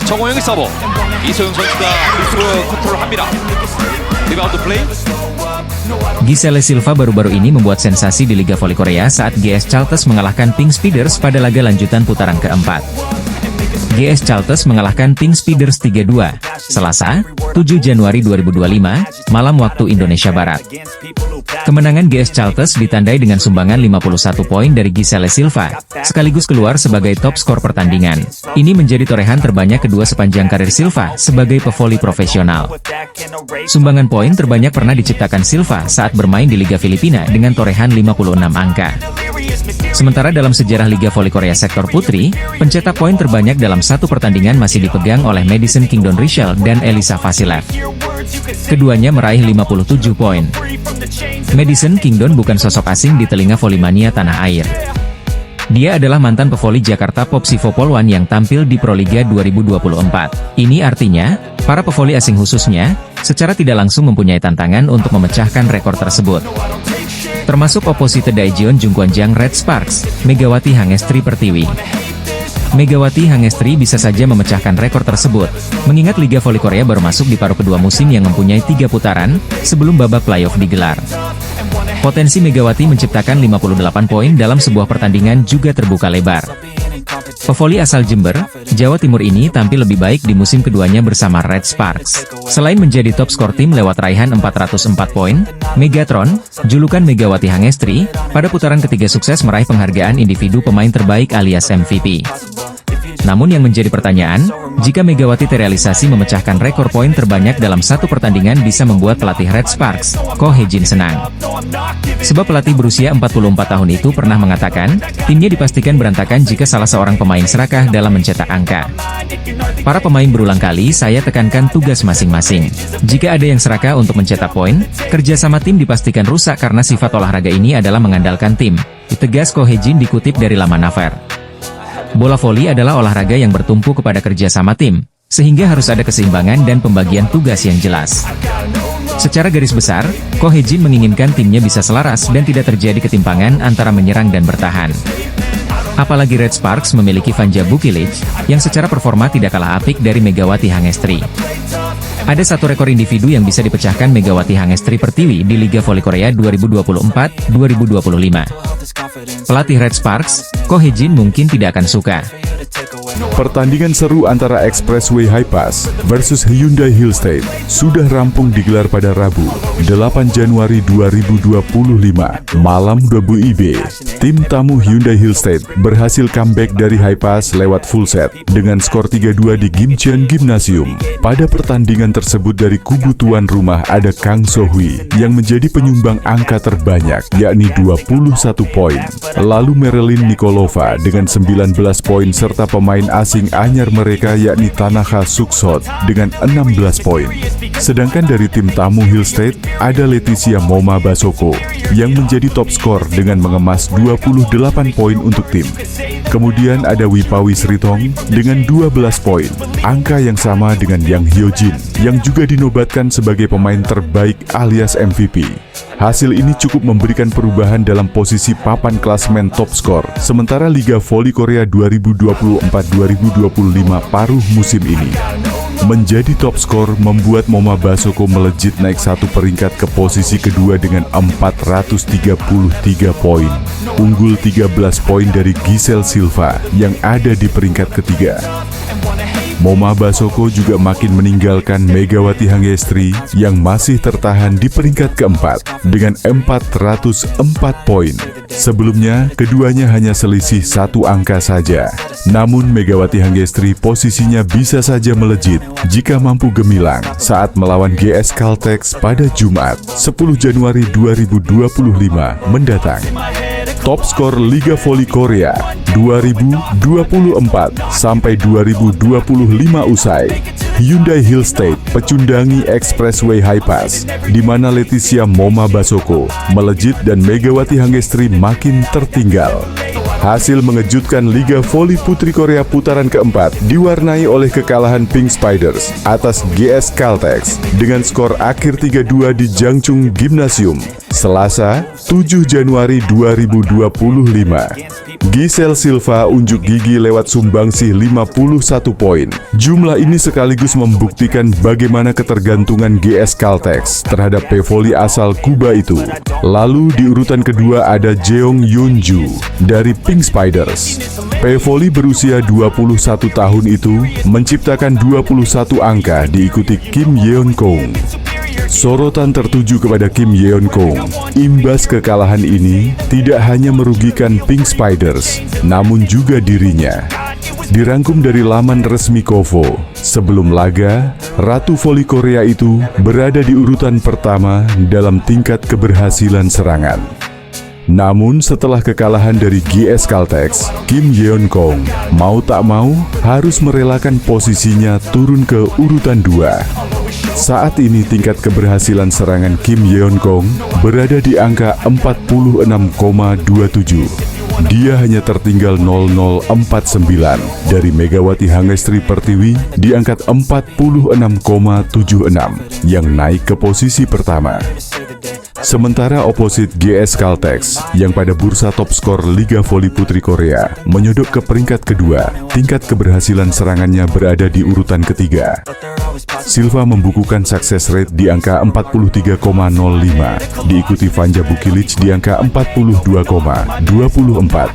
정호영의 서브, 이소영 선수가 미스로 컨트롤 합니다. 리바운드 플레이. Giselle Silva baru-baru ini membuat sensasi di Liga Voli Korea saat GS Chalters mengalahkan Pink Speeders pada laga lanjutan putaran keempat. GS Chalters mengalahkan Pink Speeders 3-2, Selasa, 7 Januari 2025, malam waktu Indonesia Barat. Kemenangan GS Chalters ditandai dengan sumbangan 51 poin dari Giselle Silva, sekaligus keluar sebagai top skor pertandingan. Ini menjadi torehan terbanyak kedua sepanjang karir Silva sebagai pevoli profesional. Sumbangan poin terbanyak pernah diciptakan Silva saat bermain di Liga Filipina dengan torehan 56 angka. Sementara dalam sejarah Liga Voli Korea sektor putri, pencetak poin terbanyak dalam satu pertandingan masih dipegang oleh Madison Kingdon Richel dan Elisa Vasilev. Keduanya meraih 57 poin. Madison Kingdon bukan sosok asing di telinga volimania tanah air. Dia adalah mantan pevoli Jakarta Popsivo Polwan yang tampil di Proliga 2024. Ini artinya, para pevoli asing khususnya, secara tidak langsung mempunyai tantangan untuk memecahkan rekor tersebut. Termasuk oposite Daejeon Jungkwanjang Red Sparks, Megawati Hangestri Pertiwi. Megawati Hangestri bisa saja memecahkan rekor tersebut, mengingat Liga Voli Korea baru masuk di paruh kedua musim yang mempunyai 3 putaran, sebelum babak playoff digelar. Potensi Megawati menciptakan 58 poin dalam sebuah pertandingan juga terbuka lebar. Pevoli asal Jember, Jawa Timur ini tampil lebih baik di musim keduanya bersama Red Sparks. Selain menjadi top skor tim lewat raihan 404 poin, Megatron, julukan Megawati Hangestri, pada putaran ketiga sukses meraih penghargaan individu pemain terbaik alias MVP. Namun yang menjadi pertanyaan, jika Megawati terrealisasi memecahkan rekor poin terbanyak dalam satu pertandingan bisa membuat pelatih Red Sparks, Ko Hejin senang. Sebab pelatih berusia 44 tahun itu pernah mengatakan, timnya dipastikan berantakan jika salah seorang pemain serakah dalam mencetak angka. Para pemain berulang kali saya tekankan tugas masing-masing. Jika ada yang serakah untuk mencetak poin, kerjasama tim dipastikan rusak karena sifat olahraga ini adalah mengandalkan tim, ditegas Ko Hejin dikutip dari laman Naver. Bola voli adalah olahraga yang bertumpu kepada kerjasama tim, sehingga harus ada keseimbangan dan pembagian tugas yang jelas. Secara garis besar, Ko Hejin menginginkan timnya bisa selaras dan tidak terjadi ketimpangan antara menyerang dan bertahan. Apalagi Red Sparks memiliki Vanja Bukilic, yang secara performa tidak kalah apik dari Megawati Hangestri. Ada satu rekor individu yang bisa dipecahkan Megawati Hangestri Pertiwi di Liga Voli Korea 2024-2025. Pelatih Red Sparks, Ko Hejin mungkin tidak akan suka. Pertandingan seru antara Expressway High Pass versus Hyundai Hill State sudah rampung digelar pada Rabu, 8 Januari 2025, malam WIB. Tim tamu Hyundai Hill State berhasil comeback dari High Pass lewat full set dengan skor 3-2 di Gimcheon Gymnasium. Pada pertandingan tersebut dari kubu tuan rumah ada Kang So-hui yang menjadi penyumbang angka terbanyak, yakni 21 poin. Lalu Marilyn Nikolova dengan 19 poin serta pemain asing anyar mereka yakni Tanaka Suksot dengan 16 poin. Sedangkan dari tim tamu Hill State ada Leticia Moma Basoko yang menjadi top skor dengan mengemas 28 poin untuk tim. Kemudian ada Wipawi Sritong dengan 12 poin, angka yang sama dengan Yang Hyojin yang juga dinobatkan sebagai pemain terbaik alias MVP. Hasil ini cukup memberikan perubahan dalam posisi papan klasemen top skor, sementara Liga Voli Korea 2024-2025 paruh musim ini. Menjadi top skor membuat Moma Basoko melejit naik satu peringkat ke posisi kedua dengan 433 poin. Unggul 13 poin dari Giselle Silva yang ada di peringkat ketiga. Moma Basoko juga makin meninggalkan Megawati Hangestri yang masih tertahan di peringkat keempat dengan 404 poin. Sebelumnya, keduanya hanya selisih satu angka saja. Namun Megawati Hangestri posisinya bisa saja melejit jika mampu gemilang saat melawan GS Caltex pada Jumat, 10 Januari 2025 mendatang. Top skor Liga Voli Korea 2024 sampai 2025 usai. Hyundai Hill State pecundangi Expressway High Pass, di mana Leticia Moma Basoko melejit dan Megawati Hangestri makin tertinggal. Hasil mengejutkan Liga Voli Putri Korea putaran keempat diwarnai oleh kekalahan Pink Spiders atas GS Caltex dengan skor akhir 3-2 di Jangchung Gymnasium. Selasa, 7 Januari 2025. Giselle Silva unjuk gigi lewat sumbangsih 51 poin. Jumlah ini sekaligus membuktikan bagaimana ketergantungan GS Caltex terhadap pevoli asal Kuba itu. Lalu di urutan kedua ada Jeong Yeonju dari Pink Spiders. Pevoli berusia 21 tahun itu menciptakan 21 angka diikuti Kim Yeon Kong. Sorotan tertuju kepada Kim Yeon Kong. Imbas kekalahan ini tidak hanya merugikan Pink Spiders, namun juga dirinya. Dirangkum dari laman resmi Kovo, sebelum laga, Ratu Voli Korea itu berada di urutan pertama dalam tingkat keberhasilan serangan. Namun setelah kekalahan dari GS Caltex, Kim Yeon Kong mau tak mau harus merelakan posisinya turun ke urutan 2. Saat ini tingkat keberhasilan serangan Kim Yeon Kong berada di angka 46,27. Dia hanya tertinggal 0049 dari Megawati Hangestri Pertiwi di angka 46,76 yang naik ke posisi pertama. Sementara oposit GS Caltex yang pada bursa top skor Liga Voli Putri Korea menyodok ke peringkat kedua, tingkat keberhasilan serangannya berada di urutan ketiga. Silva membukukan sukses rate di angka 43,05, diikuti Vanja Bukilic di angka 42,24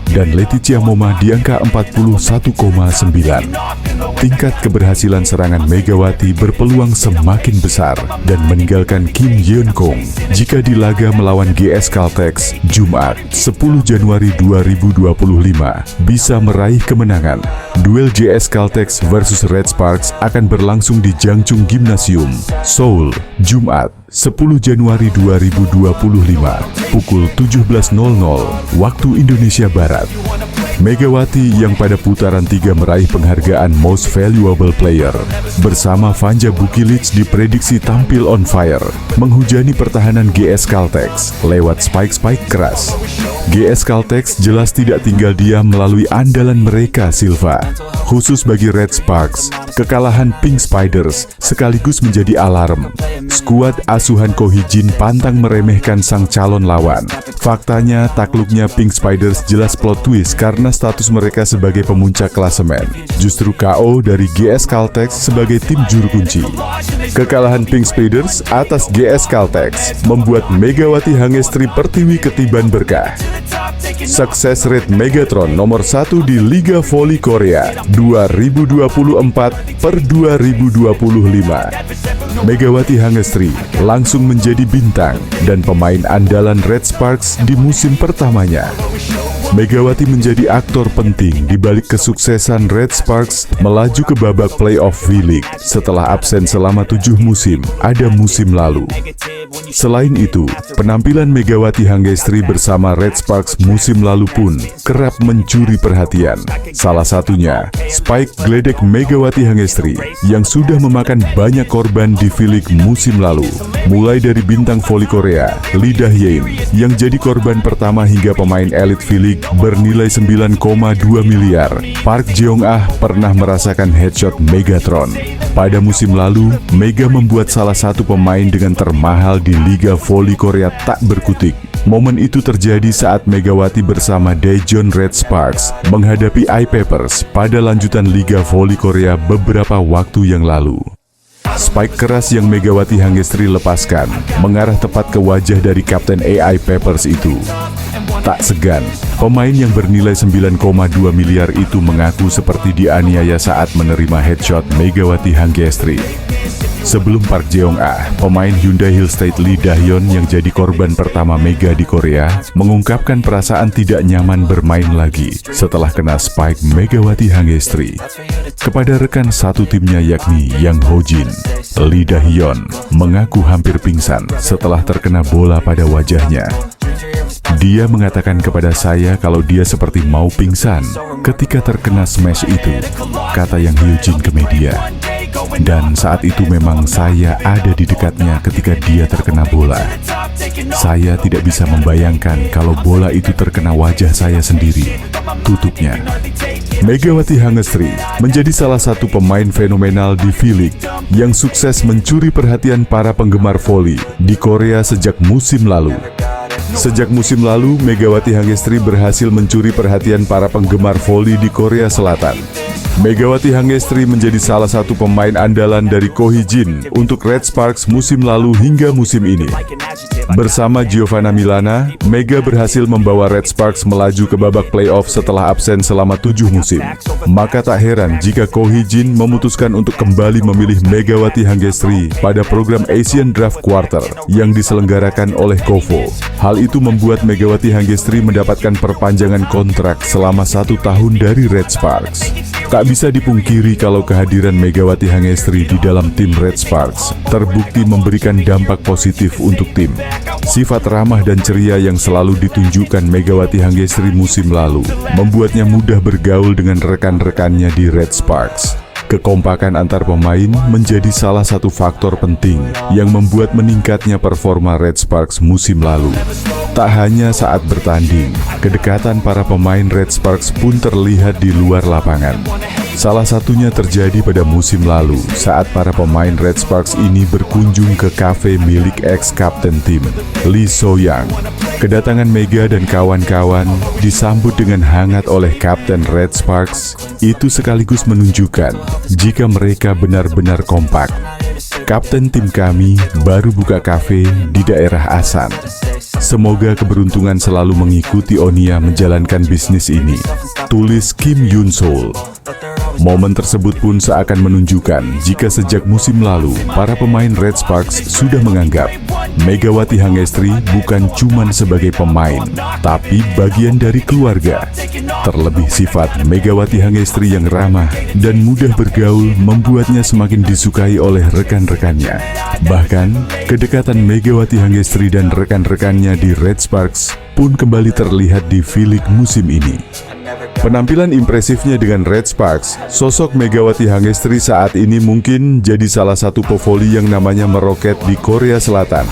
dan Leticia Moma di angka 41,9. Tingkat keberhasilan serangan Megawati berpeluang semakin besar dan meninggalkan Kim Yeon Kong jika di laga melawan GS Caltex Jumat 10 Januari 2025 bisa meraih kemenangan. Duel GS Caltex versus Red Sparks akan berlangsung di Jangchung Gymnasium, Seoul, Jumat 10 Januari 2025 pukul 17.00 waktu Indonesia Barat. Megawati yang pada putaran 3 meraih penghargaan Most Valuable Player bersama Vanja Bukilic diprediksi tampil on fire, menghujani pertahanan GS Caltex lewat spike-spike keras. GS Caltex jelas tidak tinggal diam melalui andalan mereka Silva. Khusus bagi Red Sparks, kekalahan Pink Spiders sekaligus menjadi alarm. Skuad asuhan Ko Hee-jin pantang meremehkan sang calon lawan. Faktanya, takluknya Pink Spiders jelas plot twist karena status mereka sebagai pemuncak klasemen. Justru KO dari GS Caltex sebagai tim juru kunci. Kekalahan Pink Spiders atas GS Caltex membuat Megawati Hangestri Pertiwi ketiban berkah. Sukses rate Megatron nomor 1 di Liga Voli Korea 2024/2025. Megawati Hangestri langsung menjadi bintang dan pemain andalan Red Sparks di musim pertamanya. Megawati menjadi aktor penting di balik kesuksesan Red Sparks melaju ke babak playoff V-League setelah absen selama 7 musim ada musim lalu. Selain itu, penampilan Megawati Hangestri bersama Red Sparks musim lalu pun kerap mencuri perhatian. Salah satunya, Spike geledek Megawati Hangestri yang sudah memakan banyak korban di V-League musim lalu. Mulai dari bintang voli Korea, Lee Dah-yeon yang jadi korban pertama hingga pemain elit V-League bernilai 9,2 miliar. Park Jeong-ah pernah merasakan headshot Megatron. Pada musim lalu, Mega membuat salah satu pemain dengan termahal di Liga Voli Korea tak berkutik. Momen itu terjadi saat Megawati bersama Daejeon Red Sparks menghadapi iPapers pada lanjutan Liga Voli Korea beberapa waktu yang lalu. Spike keras yang Megawati Hangestri lepaskan mengarah tepat ke wajah dari kapten AI Papers itu. Tak segan, pemain yang bernilai 9,2 miliar itu mengaku seperti dianiaya saat menerima headshot Megawati Hangestri. Sebelum Park Jeong-ah, pemain Hyundai Hillstate Lee Dah-yeon yang jadi korban pertama Mega di Korea, mengungkapkan perasaan tidak nyaman bermain lagi setelah kena spike Megawati Hangestri. Kepada rekan satu timnya yakni Yang Ho-jin, Lee Dah-yeon mengaku hampir pingsan setelah terkena bola pada wajahnya. Dia mengatakan kepada saya kalau dia seperti mau pingsan ketika terkena smash itu, kata Yang Hyojin ke media. Dan saat itu memang saya ada di dekatnya ketika dia terkena bola. Saya tidak bisa membayangkan kalau bola itu terkena wajah saya sendiri, tutupnya. Megawati Hangestri menjadi salah satu pemain fenomenal di V-League yang sukses mencuri perhatian para penggemar voli di Korea sejak musim lalu. Sejak musim lalu, Megawati Hangestri berhasil mencuri perhatian para penggemar voli di Korea Selatan. Megawati Hangestri menjadi salah satu pemain andalan dari Ko Hee-jin untuk Red Sparks musim lalu hingga musim ini. Bersama Giovanna Milana, Mega berhasil membawa Red Sparks melaju ke babak playoff setelah absen selama 7 musim. Maka tak heran jika Ko Hee-jin memutuskan untuk kembali memilih Megawati Hangestri pada program Asian Draft Quarter yang diselenggarakan oleh KOFO. Hal itu membuat Megawati Hangestri mendapatkan perpanjangan kontrak selama 1 tahun dari Red Sparks. Tak bisa dipungkiri kalau kehadiran Megawati Hangestri di dalam tim Red Sparks terbukti memberikan dampak positif untuk tim. Sifat ramah dan ceria yang selalu ditunjukkan Megawati Hangestri musim lalu membuatnya mudah bergaul dengan rekan-rekannya di Red Sparks. Kekompakan antar pemain menjadi salah satu faktor penting yang membuat meningkatnya performa Red Sparks musim lalu. Tak hanya saat bertanding, kedekatan para pemain Red Sparks pun terlihat di luar lapangan. Salah satunya terjadi pada musim lalu saat para pemain Red Sparks ini berkunjung ke kafe milik ex-kapten tim, Lee So-young. Kedatangan Mega dan kawan-kawan disambut dengan hangat oleh Kapten Red Sparks. Itu sekaligus menunjukkan jika mereka benar-benar kompak. Kapten tim kami baru buka kafe di daerah Asan. Semoga keberuntungan selalu mengikuti Onia menjalankan bisnis ini, tulis Kim Yoon Sol. Momen tersebut pun seakan menunjukkan jika sejak musim lalu, para pemain Red Sparks sudah menganggap Megawati Hangestri bukan cuma sebagai pemain, tapi bagian dari keluarga. Terlebih sifat Megawati Hangestri yang ramah dan mudah bergaul membuatnya semakin disukai oleh rekan-rekannya. Bahkan, kedekatan Megawati Hangestri dan rekan-rekannya di Red Sparks pun kembali terlihat di V-League musim ini. Penampilan impresifnya dengan Red Sparks, sosok Megawati Hangestri saat ini mungkin jadi salah satu pevoli yang namanya meroket di Korea Selatan.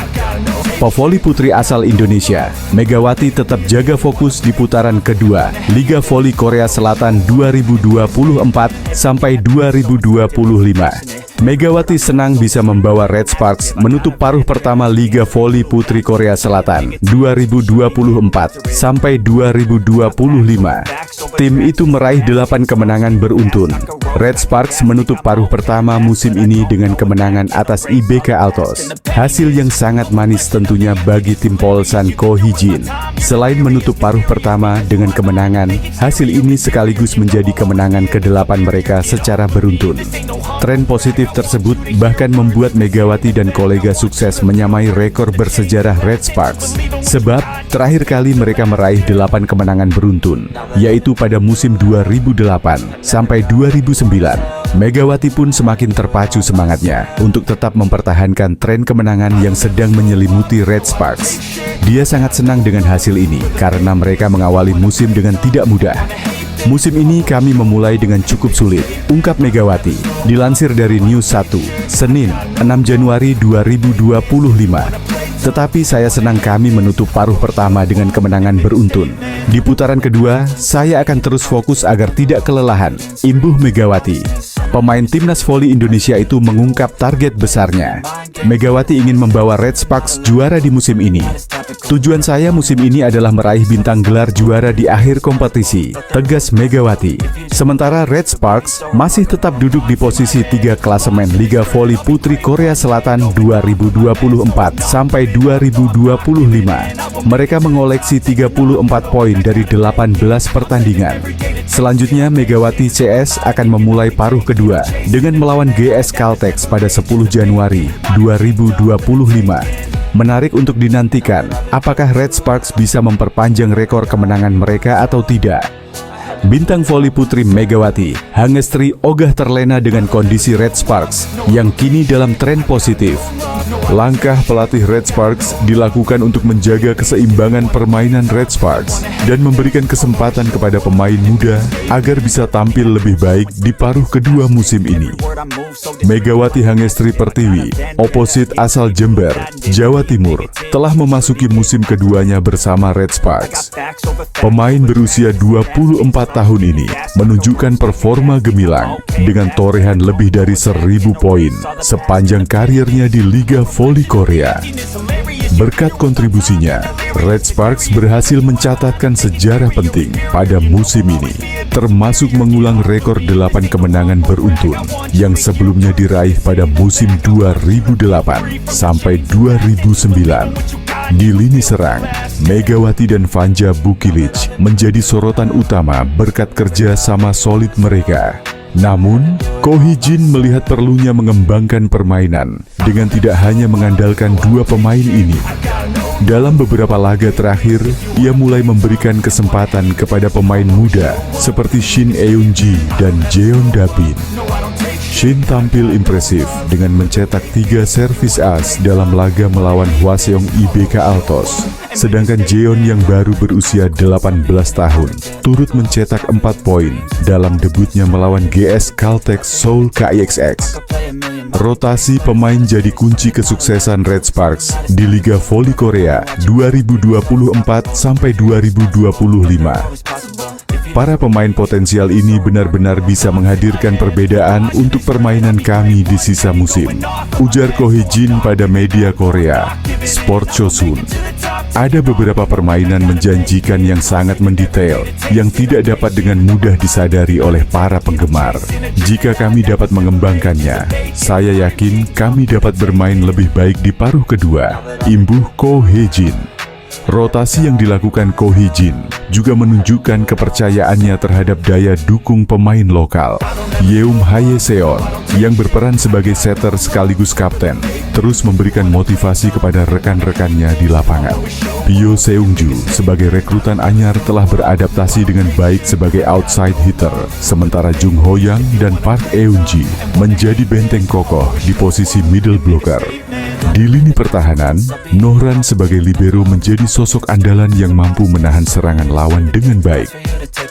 Pevoli putri asal Indonesia, Megawati tetap jaga fokus di putaran kedua Liga Voli Korea Selatan 2024 sampai 2025. Megawati senang bisa membawa Red Sparks menutup paruh pertama Liga Voli Putri Korea Selatan 2024 sampai 2025. Tim itu meraih 8 kemenangan beruntun. Red Sparks menutup paruh pertama musim ini dengan kemenangan atas IBK Altos. Hasil yang sangat manis tentunya bagi tim Polsan Ko Hee-jin. Selain menutup paruh pertama dengan kemenangan, hasil ini sekaligus menjadi kemenangan ke-8 mereka secara beruntun. Tren positif tersebut bahkan membuat Megawati dan kolega sukses menyamai rekor bersejarah Red Sparks. Sebab terakhir kali mereka meraih 8 kemenangan beruntun, yaitu pada musim 2008 sampai 2009. Megawati pun semakin terpacu semangatnya untuk tetap mempertahankan tren kemenangan yang sedang menyelimuti Red Sparks. Dia sangat senang dengan hasil ini karena mereka mengawali musim dengan tidak mudah. Musim ini kami memulai dengan cukup sulit, ungkap Megawati. Dilansir dari News 1, Senin, 6 Januari 2025. Tetapi saya senang kami menutup paruh pertama dengan kemenangan beruntun. Di putaran kedua, saya akan terus fokus agar tidak kelelahan, imbuh Megawati. Pemain timnas voli Indonesia itu mengungkap target besarnya. Megawati ingin membawa Red Sparks juara di musim ini. Tujuan saya musim ini adalah meraih bintang gelar juara di akhir kompetisi, tegas Megawati. Sementara Red Sparks masih tetap duduk di posisi 3 klasemen Liga Voli Putri Korea Selatan 2024 sampai 2025. Mereka mengoleksi 34 poin dari 18 pertandingan. Selanjutnya, Megawati CS akan memulai paruh kedua dengan melawan GS Caltex pada 10 Januari 2025. Menarik untuk dinantikan, apakah Red Sparks bisa memperpanjang rekor kemenangan mereka atau tidak. Bintang voli putri Megawati Hangestri ogah terlena dengan kondisi Red Sparks yang kini dalam tren positif. Langkah pelatih Red Sparks dilakukan untuk menjaga keseimbangan permainan Red Sparks dan memberikan kesempatan kepada pemain muda agar bisa tampil lebih baik di paruh kedua musim ini. Megawati Hangestri Pertiwi, oposit asal Jember, Jawa Timur, telah memasuki musim keduanya bersama Red Sparks. Pemain berusia 24 tahun ini menunjukkan performa gemilang dengan torehan lebih dari 1000 poin sepanjang karirnya di Liga Voli Korea. Berkat kontribusinya, Red Sparks berhasil mencatatkan sejarah penting pada musim ini, termasuk mengulang rekor 8 kemenangan beruntun yang sebelumnya diraih pada musim 2008 sampai 2009. Di lini serang, Megawati dan Vanja Bukilic menjadi sorotan utama berkat kerja sama solid mereka. Namun, Ko Hee-jin melihat perlunya mengembangkan permainan dengan tidak hanya mengandalkan dua pemain ini. Dalam beberapa laga terakhir, ia mulai memberikan kesempatan kepada pemain muda seperti Shin Eun-ji dan Jeon Da-bin. Shin tampil impresif dengan mencetak 3 servis as dalam laga melawan Hwaseong IBK Altos. Sedangkan Jeon yang baru berusia 18 tahun turut mencetak 4 poin dalam debutnya melawan GS Caltech Seoul KIXX. Rotasi pemain jadi kunci kesuksesan Red Sparks di Liga Voli Korea 2024-2025. Para pemain potensial ini benar-benar bisa menghadirkan perbedaan untuk permainan kami di sisa musim, ujar Ko Hee-jin pada media Korea, Sport Chosun. Ada beberapa permainan menjanjikan yang sangat mendetail, yang tidak dapat dengan mudah disadari oleh para penggemar. Jika kami dapat mengembangkannya, saya yakin kami dapat bermain lebih baik di paruh kedua, imbuh Ko Hee-jin. Rotasi yang dilakukan Ko Hee-jin juga menunjukkan kepercayaannya terhadap daya dukung pemain lokal. Yeum Hae-seon yang berperan sebagai setter sekaligus kapten terus memberikan motivasi kepada rekan-rekannya di lapangan. Pyo Seung-ju sebagai rekrutan anyar telah beradaptasi dengan baik sebagai outside hitter, sementara Jung Ho-yang dan Park Eun-ji menjadi benteng kokoh di posisi middle blocker. Di lini pertahanan, Nohran sebagai libero menjadi sosok andalan yang mampu menahan serangan lawan dengan baik.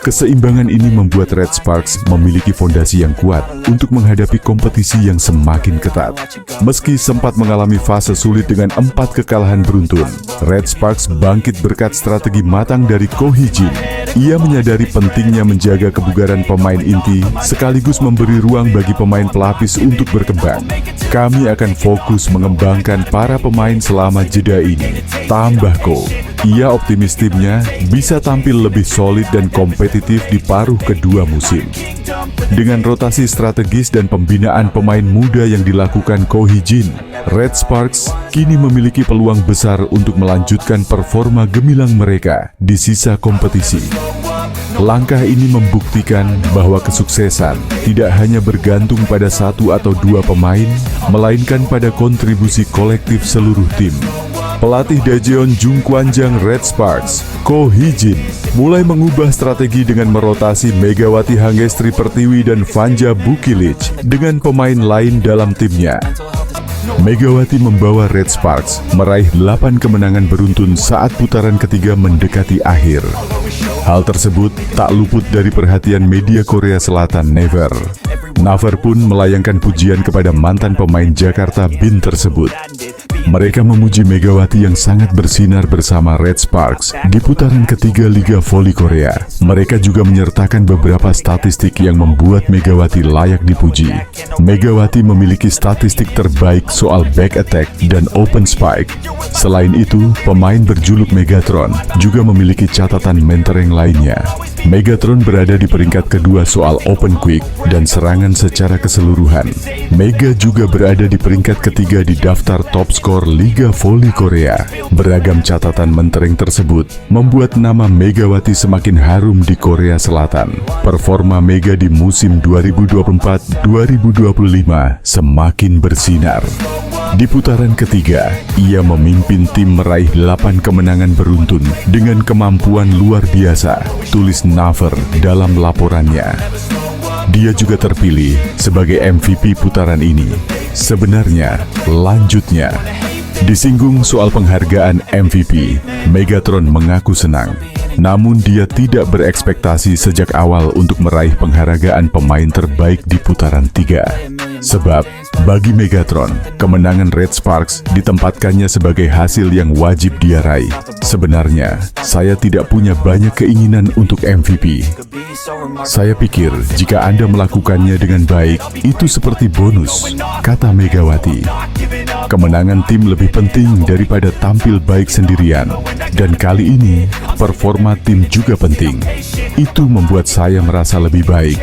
Keseimbangan ini membuat Red Sparks memiliki fondasi yang kuat untuk menghadapi kompetisi yang semakin ketat. Meski sempat mengalami fase sulit dengan 4 kekalahan beruntun, Red Sparks bangkit berkat strategi matang dari Ko Hee-jin. Ia menyadari pentingnya menjaga kebugaran pemain inti sekaligus memberi ruang bagi pemain pelapis untuk berkembang. Kami akan fokus mengembangkan para pemain selama jeda ini, tambah Ko. Ia optimis timnya bisa tampil lebih solid dan kompetitif di paruh kedua musim. Dengan rotasi strategis dan pembinaan pemain muda yang dilakukan Ko Hee-jin, Red Sparks kini memiliki peluang besar untuk melanjutkan performa gemilang mereka di sisa kompetisi. Langkah ini membuktikan bahwa kesuksesan tidak hanya bergantung pada 1 atau 2 pemain, melainkan pada kontribusi kolektif seluruh tim. Pelatih Daejeon Jungkwanjang Red Sparks, Ko Hee-jin, mulai mengubah strategi dengan merotasi Megawati Hangestri Pertiwi dan Vanja Bukilic dengan pemain lain dalam timnya. Megawati membawa Red Sparks meraih 8 kemenangan beruntun saat putaran ketiga mendekati akhir. Hal tersebut tak luput dari perhatian media Korea Selatan Naver. Naver pun melayangkan pujian kepada mantan pemain Jakarta Bin tersebut. Mereka memuji Megawati yang sangat bersinar bersama Red Sparks di putaran ketiga Liga Voli Korea. Mereka juga menyertakan beberapa statistik yang membuat Megawati layak dipuji. Megawati memiliki statistik terbaik soal back attack dan open spike. Selain itu, pemain berjuluk Megatron juga memiliki catatan mentereng lainnya. Megatron berada di peringkat kedua soal open quick dan serangan secara keseluruhan. Mega juga berada di peringkat ketiga di daftar top skor Liga Voli Korea. Beragam catatan mentereng tersebut membuat nama Megawati semakin harum di Korea Selatan. Performa Mega di musim 2024-2025 semakin bersinar. Di putaran ketiga, ia memimpin tim meraih 8 kemenangan beruntun dengan kemampuan luar biasa, tulis Naver dalam laporannya. Dia juga terpilih sebagai MVP putaran ini. Sebenarnya, lanjutnya. Disinggung soal penghargaan MVP, Megatron mengaku senang. Namun dia tidak berekspektasi sejak awal untuk meraih penghargaan pemain terbaik di putaran 3. Sebab, bagi Megatron, kemenangan Red Sparks ditempatkannya sebagai hasil yang wajib dia raih. Sebenarnya, saya tidak punya banyak keinginan untuk MVP. Saya pikir jika Anda melakukannya dengan baik, itu seperti bonus, kata Megawati. Kemenangan tim lebih penting daripada tampil baik sendirian. Dan kali ini, performa tim juga penting. Itu membuat saya merasa lebih baik,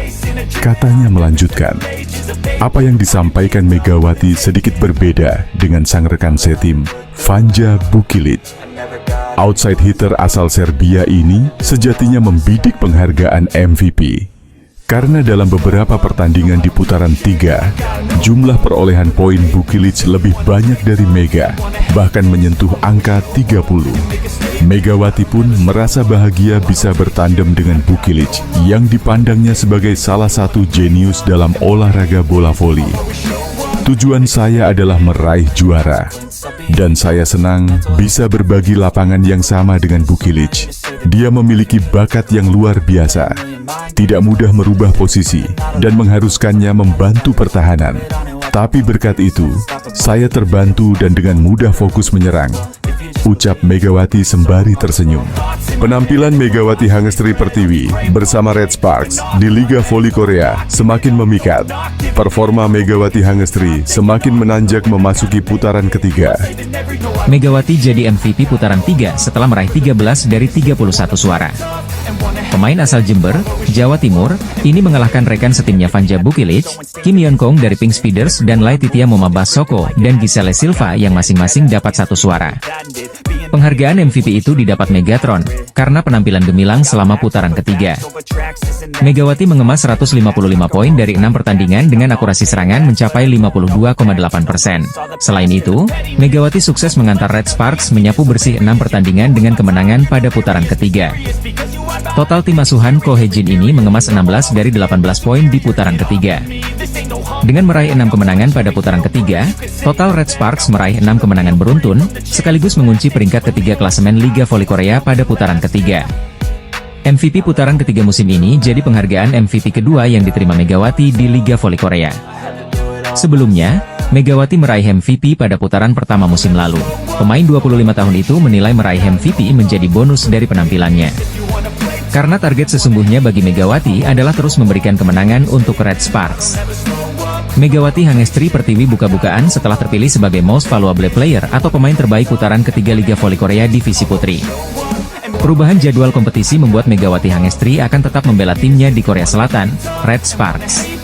katanya melanjutkan. Apa yang disampaikan Megawati sedikit berbeda dengan sang rekan setim, Vanja Bukilic. Outside hitter asal Serbia ini sejatinya membidik penghargaan MVP. Karena dalam beberapa pertandingan di putaran 3, jumlah perolehan poin Bukilic lebih banyak dari Mega, bahkan menyentuh angka 30. Megawati pun merasa bahagia bisa bertandem dengan Bukilic, yang dipandangnya sebagai salah satu jenius dalam olahraga bola voli. Tujuan saya adalah meraih juara, dan saya senang bisa berbagi lapangan yang sama dengan Bukilic. Dia memiliki bakat yang luar biasa, tidak mudah merubah posisi, dan mengharuskannya membantu pertahanan. Tapi berkat itu, saya terbantu dan dengan mudah fokus menyerang, ucap Megawati sembari tersenyum. Penampilan Megawati Hangestri Pertiwi bersama Red Sparks di Liga Voli Korea semakin memikat. Performa Megawati Hangestri semakin menanjak memasuki putaran ketiga. Megawati jadi MVP putaran 3 setelah meraih 13 dari 31 suara. Pemain asal Jember, Jawa Timur, ini mengalahkan rekan setimnya Vanja Bukilic, Kim Yeon Kong dari Pink Speeders dan Laetitia Momabasoko dan Giselle Silva yang masing-masing dapat 1 suara. Penghargaan MVP itu didapat Megatron, karena penampilan gemilang selama putaran ketiga. Megawati mengemas 155 poin dari 6 pertandingan dengan akurasi serangan mencapai 52,8%. Selain itu, Megawati sukses mengantar Red Sparks menyapu bersih 6 pertandingan dengan kemenangan pada putaran ketiga. Total tim asuhan Ko Hye-jin ini mengemas 16 dari 18 poin di putaran ketiga. Dengan meraih 6 kemenangan pada putaran ketiga, total Red Sparks meraih 6 kemenangan beruntun, sekaligus mengunci peringkat ketiga klasemen Liga Voli Korea pada putaran ketiga. MVP putaran ketiga musim ini jadi penghargaan MVP kedua yang diterima Megawati di Liga Voli Korea. Sebelumnya, Megawati meraih MVP pada putaran pertama musim lalu. Pemain 25 tahun itu menilai meraih MVP menjadi bonus dari penampilannya. Karena target sesungguhnya bagi Megawati adalah terus memberikan kemenangan untuk Red Sparks. Megawati Hangestri Pertiwi buka-bukaan setelah terpilih sebagai Most Valuable Player atau pemain terbaik putaran ketiga Liga Voli Korea Divisi Putri. Perubahan jadwal kompetisi membuat Megawati Hangestri akan tetap membela timnya di Korea Selatan, Red Sparks.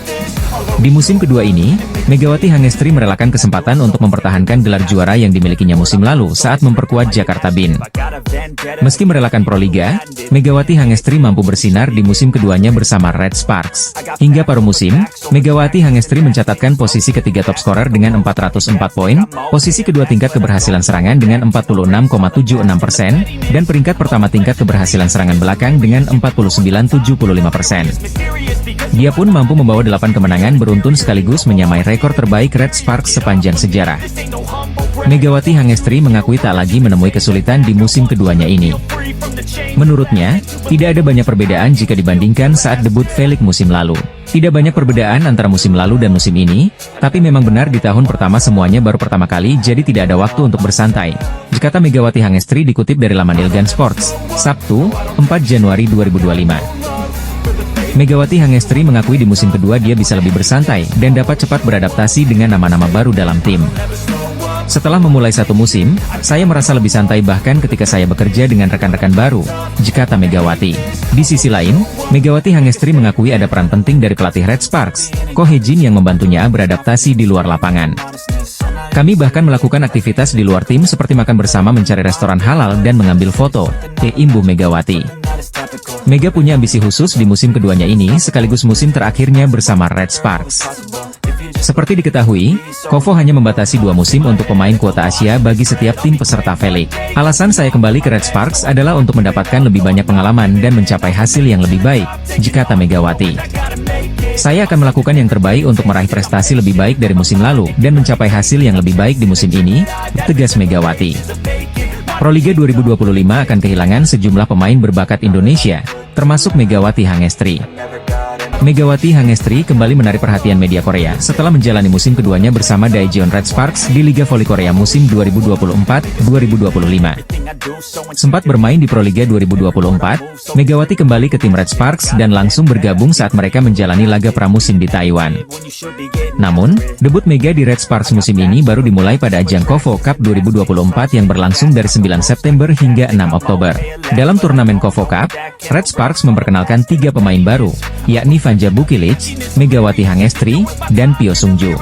Di musim kedua ini, Megawati Hangestri merelakan kesempatan untuk mempertahankan gelar juara yang dimilikinya musim lalu saat memperkuat Jakarta Bin. Meski merelakan Proliga, Megawati Hangestri mampu bersinar di musim keduanya bersama Red Sparks. Hingga paruh musim, Megawati Hangestri mencatatkan posisi ketiga top scorer dengan 404 poin, posisi kedua tingkat keberhasilan serangan dengan 46,76%, dan peringkat pertama tingkat keberhasilan serangan belakang dengan 49,75%. Dia pun mampu membawa 8 kemenangan beruntun sekaligus menyamai rekor terbaik Red Sparks sepanjang sejarah. Megawati Hangestri mengakui tak lagi menemui kesulitan di musim keduanya ini. Menurutnya, tidak ada banyak perbedaan jika dibandingkan saat debut Felix musim lalu. Tidak banyak perbedaan antara musim lalu dan musim ini, tapi memang benar di tahun pertama semuanya baru pertama kali jadi tidak ada waktu untuk bersantai. Kata Megawati Hangestri dikutip dari laman Ilgan Sports, Sabtu, 4 Januari 2025. Megawati Hangestri mengakui di musim kedua dia bisa lebih bersantai dan dapat cepat beradaptasi dengan nama-nama baru dalam tim. Setelah memulai satu musim, saya merasa lebih santai bahkan ketika saya bekerja dengan rekan-rekan baru, kata Megawati. Di sisi lain, Megawati Hangestri mengakui ada peran penting dari pelatih Red Sparks, Ko Hye-jin yang membantunya beradaptasi di luar lapangan. Kami bahkan melakukan aktivitas di luar tim seperti makan bersama, mencari restoran halal dan mengambil foto, imbuh Megawati. Mega punya ambisi khusus di musim keduanya ini sekaligus musim terakhirnya bersama Red Sparks. Seperti diketahui, Kovo hanya membatasi 2 musim untuk pemain kuota Asia bagi setiap tim peserta Felix. Alasan saya kembali ke Red Sparks adalah untuk mendapatkan lebih banyak pengalaman dan mencapai hasil yang lebih baik, kata Megawati. Saya akan melakukan yang terbaik untuk meraih prestasi lebih baik dari musim lalu dan mencapai hasil yang lebih baik di musim ini, tegas Megawati. Proliga 2025 akan kehilangan sejumlah pemain berbakat Indonesia, termasuk Megawati Hangestri. Megawati Hangestri kembali menarik perhatian media Korea setelah menjalani musim keduanya bersama Daejeon Red Sparks di Liga Voli Korea musim 2024-2025. Sempat bermain di Proliga 2024, Megawati kembali ke tim Red Sparks dan langsung bergabung saat mereka menjalani laga pramusim di Taiwan. Namun, debut Mega di Red Sparks musim ini baru dimulai pada ajang KOFO Cup 2024 yang berlangsung dari 9 September hingga 6 Oktober. Dalam turnamen KOFO Cup, Red Sparks memperkenalkan 3 pemain baru, yakni Vanja Bukilic, Megawati Hangestri, dan Pyo Sungju.